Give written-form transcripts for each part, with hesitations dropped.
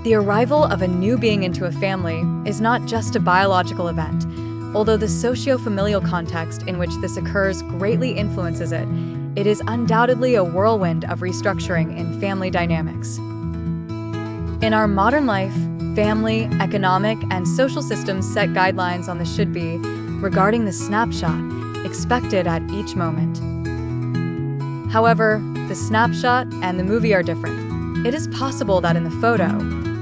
The arrival of a new being into a family is not just a biological event, although the socio-familial context in which this occurs greatly influences it. It is undoubtedly a whirlwind of restructuring in family dynamics. In our modern life, family, economic, and social systems set guidelines on the should-be regarding the snapshot expected at each moment. However, the snapshot and the movie are different. It is possible that in the photo,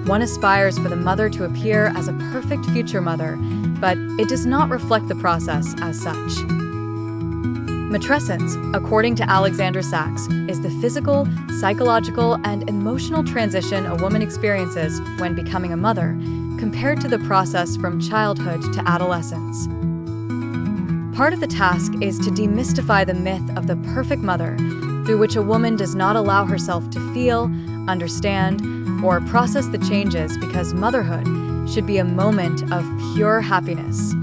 one aspires for the mother to appear as a perfect future mother, but it does not reflect the process as such. Matrescence, according to Alexander Sachs, is the physical, psychological, and emotional transition a woman experiences when becoming a mother, compared to the process from childhood to adolescence. Part of the task is to demystify the myth of the perfect mother, through which a woman does not allow herself to feel, understand, or process the changes because motherhood should be a moment of pure happiness.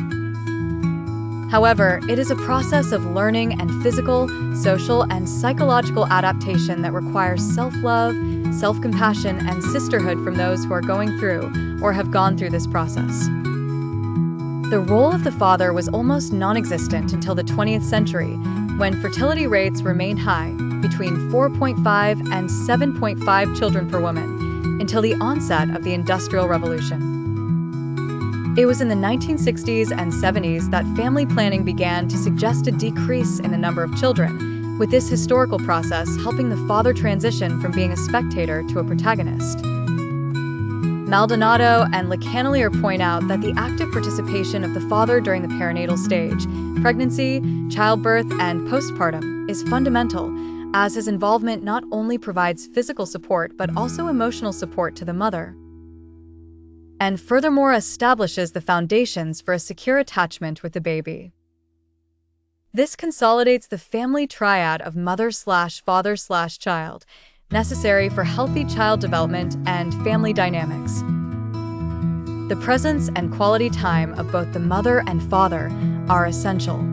However, it is a process of learning and physical, social, and psychological adaptation that requires self-love, self-compassion, and sisterhood from those who are going through or have gone through this process. The role of the father was almost non-existent until the 20th century, when fertility rates remained high, between 4.5 and 7.5 children per woman, until the onset of the Industrial Revolution. It was in the 1960s and 70s that family planning began to suggest a decrease in the number of children, with this historical process helping the father transition from being a spectator to a protagonist. Maldonado and LeCanelier point out that the active participation of the father during the perinatal stage, pregnancy, childbirth, and postpartum, is fundamental, as his involvement not only provides physical support but also emotional support to the mother, and furthermore establishes the foundations for a secure attachment with the baby. This consolidates the family triad of mother/father/child, necessary for healthy child development and family dynamics. The presence and quality time of both the mother and father are essential.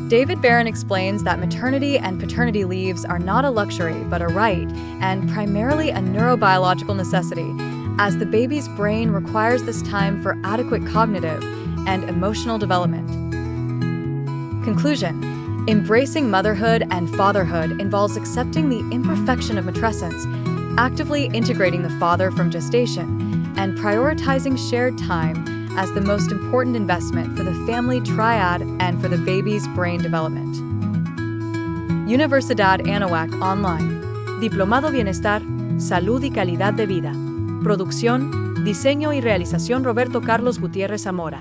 David Barron explains that maternity and paternity leaves are not a luxury but a right, and primarily a neurobiological necessity, as the baby's brain requires this time for adequate cognitive and emotional development. Conclusion: embracing motherhood and fatherhood involves accepting the imperfection of matrescence, actively integrating the father from gestation, and prioritizing shared time as the most important investment for the family triad and for the baby's brain development. Universidad Anáhuac Online. Diplomado Bienestar, Salud y Calidad de Vida. Producción, diseño y realización Roberto Carlos Gutiérrez Zamora.